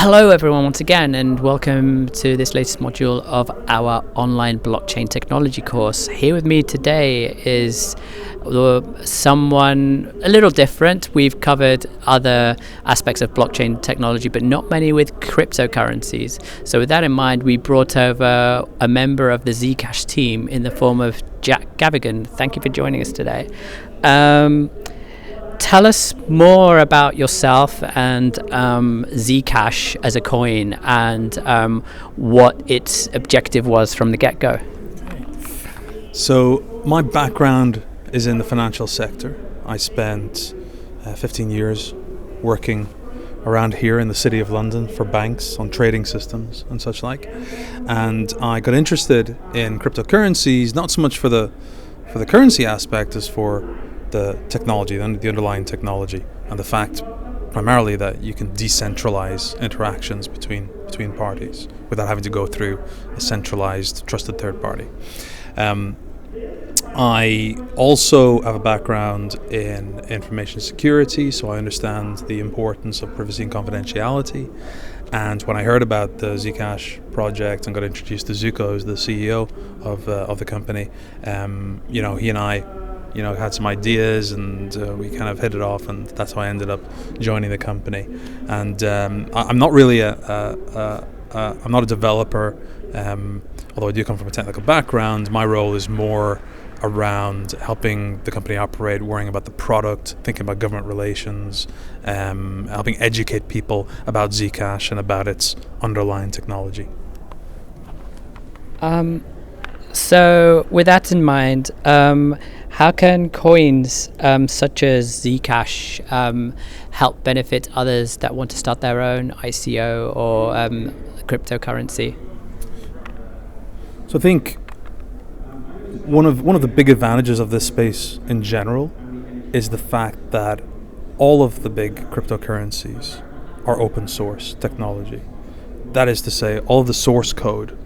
Hello everyone once again, and welcome to this latest module of our online blockchain technology course. Here with me today is someone a little different. We've covered other aspects of blockchain technology, but not many with cryptocurrencies. So with that in mind, we brought over a member of the ZCash team in the form of Gavigan. Thank you for joining us today. Tell us more about yourself and ZCash as a coin and what its objective was from the get-go. So my background is in the financial sector. I spent 15 years working around here in the city of London for banks on trading systems and such like. And I got interested in cryptocurrencies, not so much for the currency aspect as for the technology, the underlying technology, and the fact primarily that you can decentralize interactions between parties without having to go through a centralized trusted third party. I also have a background in information security, so I understand the importance of privacy and confidentiality. And when I heard about the ZCash project and got introduced to Zuko, who's the CEO of the company, he and I had some ideas, and we kind of hit it off, and that's how I ended up joining the company. And I'm not really I'm not a developer, although I do come from a technical background. My role is more around helping the company operate, worrying about the product, thinking about government relations, helping educate people about ZCash and about its underlying technology. So with that in mind, how can coins such as ZCash help benefit others that want to start their own ICO or cryptocurrency? So I think one of the big advantages of this space in general is the fact that all of the big cryptocurrencies are open source technology. That is to say, all of the source code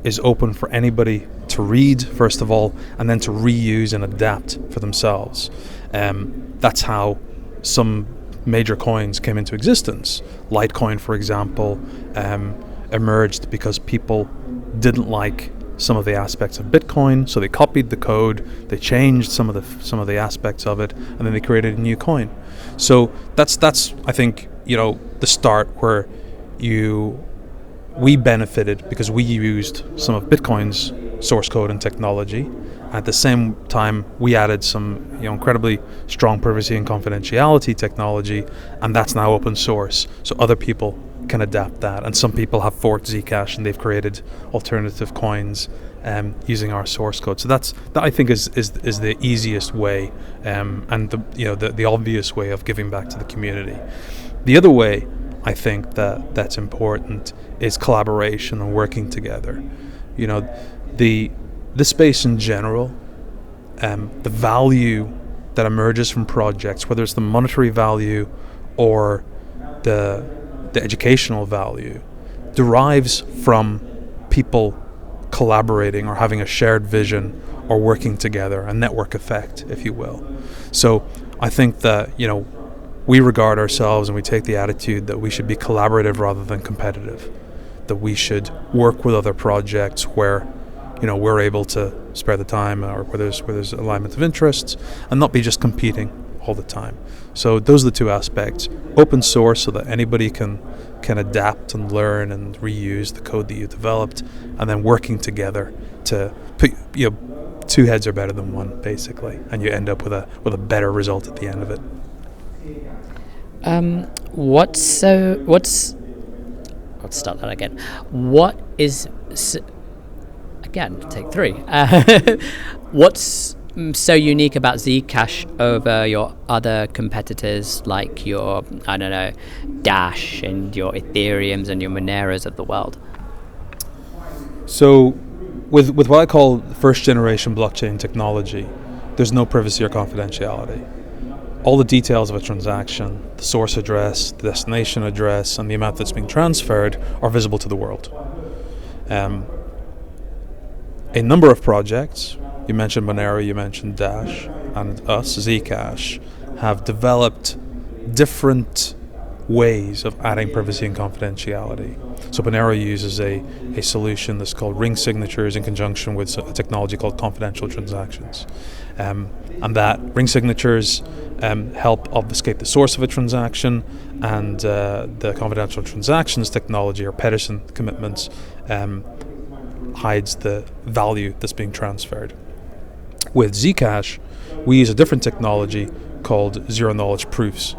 is open for anybody to read, first of all, and then to reuse and adapt for themselves. That's how some major coins came into existence. Litecoin, for example, emerged because people didn't like some of the aspects of Bitcoin, so they copied the code, they changed some of the aspects of it, and then they created a new coin. So that's I think the start where we benefited because we used some of Bitcoin's source code and technology. At the same time, we added some incredibly strong privacy and confidentiality technology, and that's now open source, so other people can adapt that. And some people have forked ZCash and they've created alternative coins using our source code. So that I think is the easiest way and the obvious way of giving back to the community. The other way I think that's important is collaboration and working together. The space in general, the value that emerges from projects, whether it's the monetary value or the educational value, derives from people collaborating or having a shared vision or working together, a network effect, if you will. So I think that we regard ourselves and we take the attitude that we should be collaborative rather than competitive, that we should work with other projects where we're able to spare the time or where there's alignment of interests and not be just competing all the time. So those are the two aspects: open source so that anybody can adapt and learn and reuse the code that you developed, and then working together to put two heads are better than one, basically, and you end up with a better result at the end of it. Let's start that again. What is again? Take three. What's so unique about ZCash over your other competitors like your Dash and your Ethereums and your Moneras of the world? So with what I call first generation blockchain technology, there's no privacy or confidentiality. All the details of a transaction, the source address, the destination address, and the amount that's being transferred are visible to the world. A number of projects, you mentioned Monero, you mentioned Dash, and us, ZCash, have developed different ways of adding privacy and confidentiality. So Monero uses a solution that's called ring signatures in conjunction with a technology called confidential transactions. And that ring signatures help obfuscate the source of a transaction, and the confidential transactions technology, or Pedersen commitments, hides the value that's being transferred. With ZCash, we use a different technology called zero-knowledge proofs,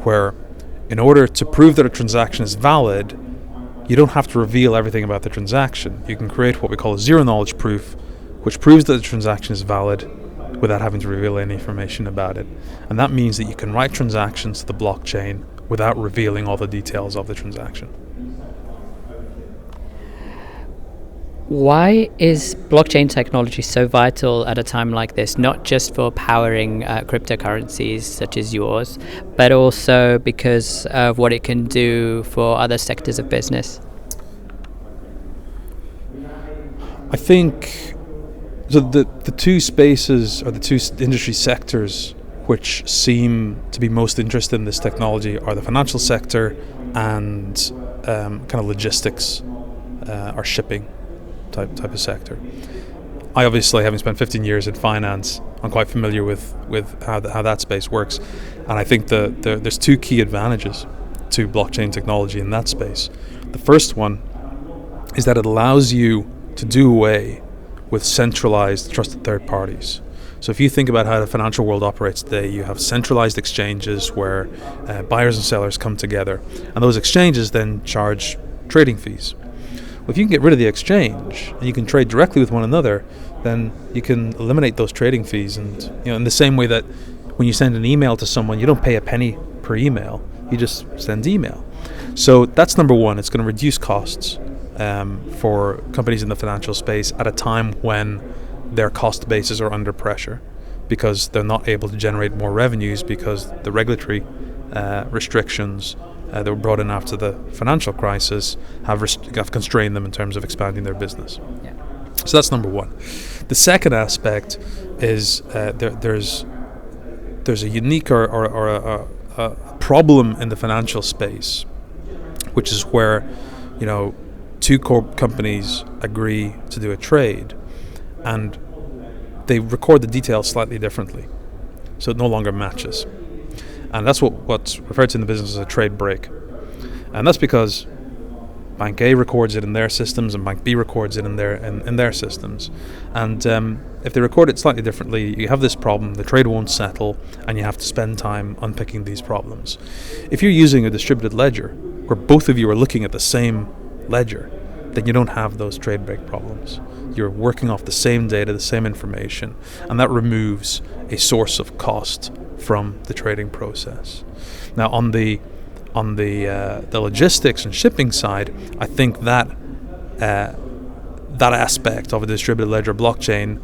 where in order to prove that a transaction is valid, you don't have to reveal everything about the transaction. You can create what we call a zero-knowledge proof, which proves that the transaction is valid without having to reveal any information about it. And that means that you can write transactions to the blockchain without revealing all the details of the transaction. Why is blockchain technology so vital at a time like this, not just for powering cryptocurrencies such as yours, but also because of what it can do for other sectors of business? I think so the two spaces, or the two industry sectors which seem to be most interested in this technology are the financial sector and kind of logistics or shipping type of sector. I obviously, having spent 15 years in finance, I'm quite familiar with how that space works, and I think there's two key advantages to blockchain technology in that space. The first one is that it allows you to do away with centralized trusted third parties. So if you think about how the financial world operates today, you have centralized exchanges where buyers and sellers come together, and those exchanges then charge trading fees. If you can get rid of the exchange and you can trade directly with one another, then you can eliminate those trading fees. And in the same way that when you send an email to someone, you don't pay a penny per email, you just send email. So that's number one. It's going to reduce costs for companies in the financial space at a time when their cost bases are under pressure because they're not able to generate more revenues because the regulatory restrictions that were brought in after the financial crisis have constrained them in terms of expanding their business. Yeah. So that's number one. The second aspect is there's a unique or a problem in the financial space, which is where two companies agree to do a trade, and they record the details slightly differently, so it no longer matches. And that's what's referred to in the business as a trade break. And that's because Bank A records it in their systems and Bank B records it in their systems. And if they record it slightly differently, you have this problem, the trade won't settle, and you have to spend time unpicking these problems. If you're using a distributed ledger, where both of you are looking at the same ledger, then you don't have those trade break problems. You're working off the same data, the same information, and that removes a source of cost from the trading process. Now, on the logistics and shipping side, I think that aspect of a distributed ledger blockchain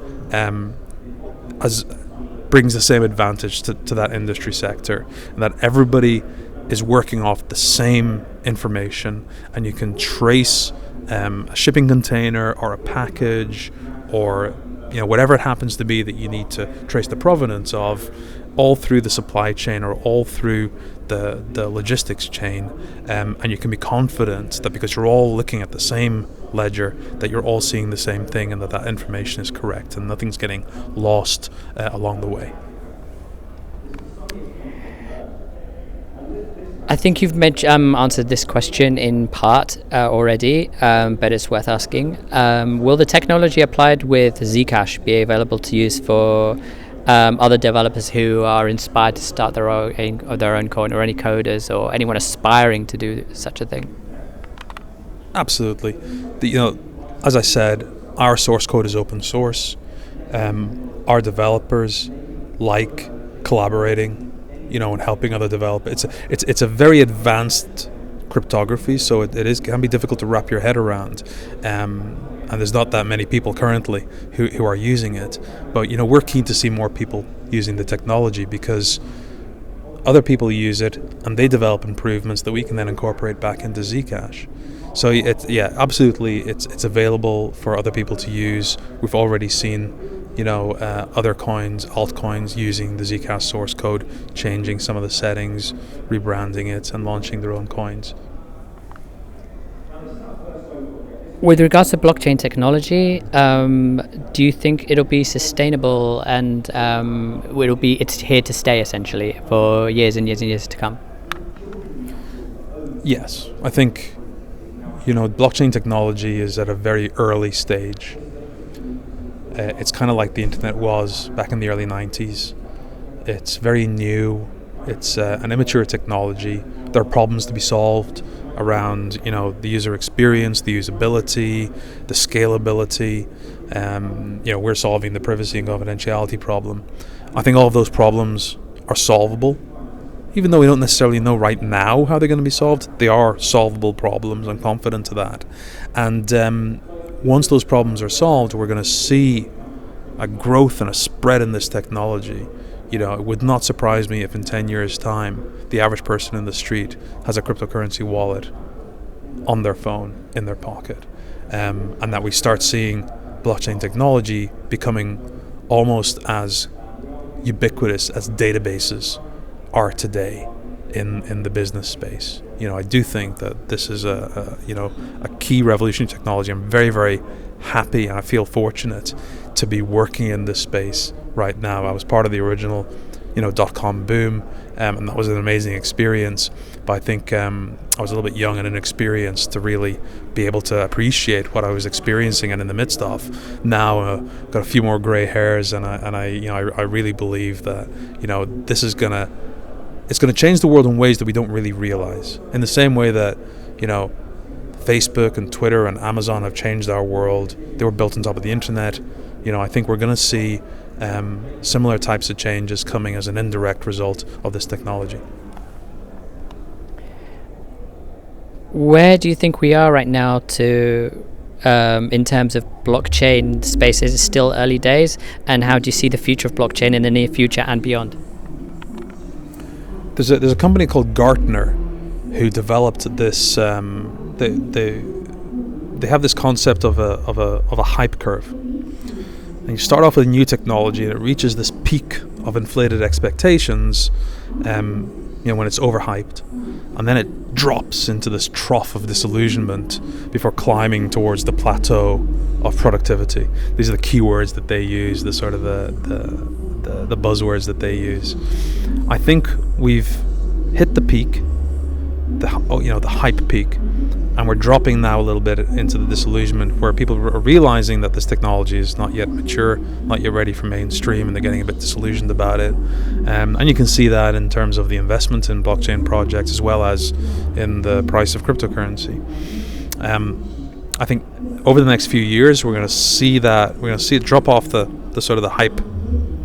brings the same advantage to that industry sector, and that everybody is working off the same information, and you can trace a shipping container or a package or whatever it happens to be that you need to trace the provenance of, all through the supply chain or all through the logistics chain, and you can be confident that because you're all looking at the same ledger, that you're all seeing the same thing and that information is correct and nothing's getting lost along the way. I think you've answered this question in part already, but it's worth asking. Will the technology applied with ZCash be available to use for other developers who are inspired to start their own coin, or any coders or anyone aspiring to do such a thing? Absolutely. As I said, our source code is open source. Our developers like collaborating, and helping other developers. It's a very advanced cryptography, so it can be difficult to wrap your head around. And there's not that many people currently who are using it. But we're keen to see more people using the technology, because other people use it and they develop improvements that we can then incorporate back into ZCash. So absolutely, it's available for other people to use. We've already seen other coins, altcoins using the ZCash source code, changing some of the settings, rebranding it, and launching their own coins. With regards to blockchain technology, do you think it'll be sustainable and it's here to stay essentially for years and years and years to come? Yes, I think blockchain technology is at a very early stage. It's kind of like the internet was back in the early 90s. It's very new. It's an immature technology. There are problems to be solved around the user experience, the usability, the scalability. We're solving the privacy and confidentiality problem. I think all of those problems are solvable. Even though we don't necessarily know right now how they're going to be solved, they are solvable problems. I'm confident of that. And once those problems are solved, we're going to see a growth and a spread in this technology. It would not surprise me if in 10 years' time, the average person in the street has a cryptocurrency wallet on their phone, in their pocket. And that we start seeing blockchain technology becoming almost as ubiquitous as databases are today in the business space. I do think that this is a key revolutionary technology. I'm very, very happy and I feel fortunate to be working in this space right now. I was part of the original .com boom, and that was an amazing experience, but I think I was a little bit young and inexperienced to really be able to appreciate what I was experiencing and in the midst of. Now got a few more gray hairs, and I really believe that this is gonna change the world in ways that we don't really realize. In the same way that Facebook and Twitter and Amazon have changed our world. They were built on top of the internet. I think we're going to see similar types of changes coming as an indirect result of this technology. Where do you think we are right now in terms of blockchain space? Is it still early days? And how do you see the future of blockchain in the near future and beyond? There's a company called Gartner who developed this. They have this concept of a hype curve. And you start off with new technology, and it reaches this peak of inflated expectations, when it's overhyped, and then it drops into this trough of disillusionment before climbing towards the plateau of productivity. These are the keywords that they use, the sort of the buzzwords that they use. I think we've hit the peak, the hype peak, and we're dropping now a little bit into the disillusionment where people are realizing that this technology is not yet mature, not yet ready for mainstream, and they're getting a bit disillusioned about it. And you can see that in terms of the investment in blockchain projects as well as in the price of cryptocurrency. I think over the next few years we're going to see it drop off the sort of the hype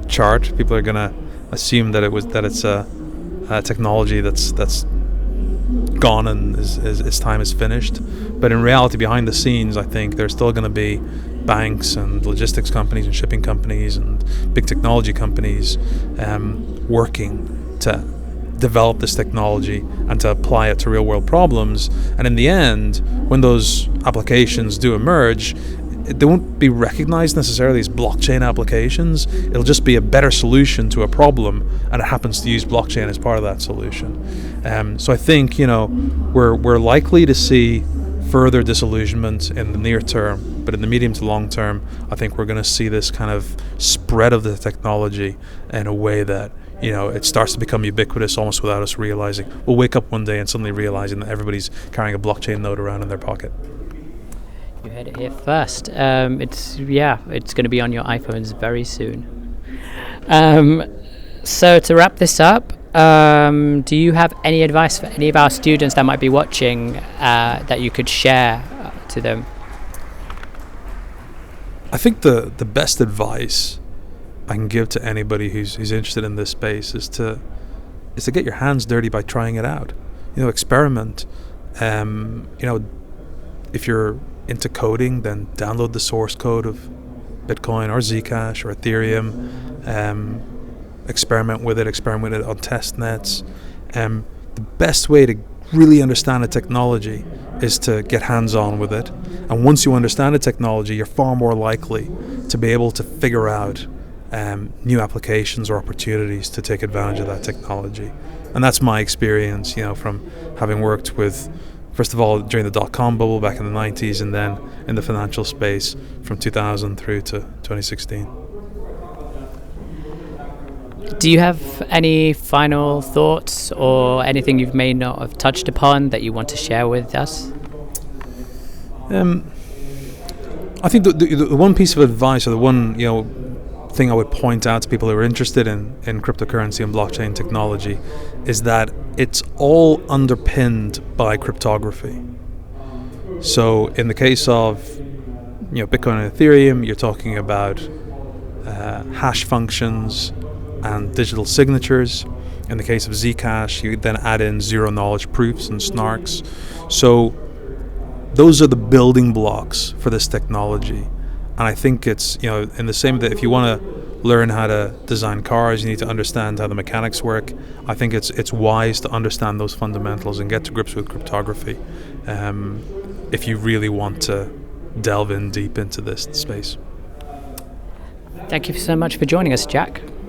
chart. People are going to assume that it's a technology that's gone and its time is finished. But in reality, behind the scenes, I think there's still going to be banks and logistics companies and shipping companies and big technology companies working to develop this technology and to apply it to real world problems. And in the end, when those applications do emerge, they won't be recognized necessarily as blockchain applications. It'll just be a better solution to a problem, and it happens to use blockchain as part of that solution. So I think we're likely to see further disillusionment in the near term, but in the medium to long term, I think we're going to see this kind of spread of the technology in a way that it starts to become ubiquitous almost without us realizing. We'll wake up one day and suddenly realizing that everybody's carrying a blockchain node around in their pocket. You heard it here first. It's going to be on your iPhones very soon. So to wrap this up, do you have any advice for any of our students that might be watching that you could share to them? I think the best advice I can give to anybody who's interested in this space is to get your hands dirty by trying it out. Experiment. If you're into coding, then download the source code of Bitcoin or ZCash or Ethereum. Experiment with it on test nets. The best way to really understand a technology is to get hands-on with it. And once you understand the technology, you're far more likely to be able to figure out new applications or opportunities to take advantage of that technology. And that's my experience, from having worked with, first of all, during the dot-com bubble back in the 90s, and then in the financial space from 2000 through to 2016. Do you have any final thoughts or anything you may not have touched upon that you want to share with us? I think the one piece of advice, or the one thing I would point out to people who are interested in cryptocurrency and blockchain technology, is that it's all underpinned by cryptography. So in the case of Bitcoin and Ethereum, you're talking about hash functions and digital signatures. In the case of ZCash, you then add in zero-knowledge proofs and snarks. So those are the building blocks for this technology. And I think it's, in the same that if you want to learn how to design cars, you need to understand how the mechanics work. I think it's wise to understand those fundamentals and get to grips with cryptography if you really want to delve in deep into this space. Thank you so much for joining us, Jack.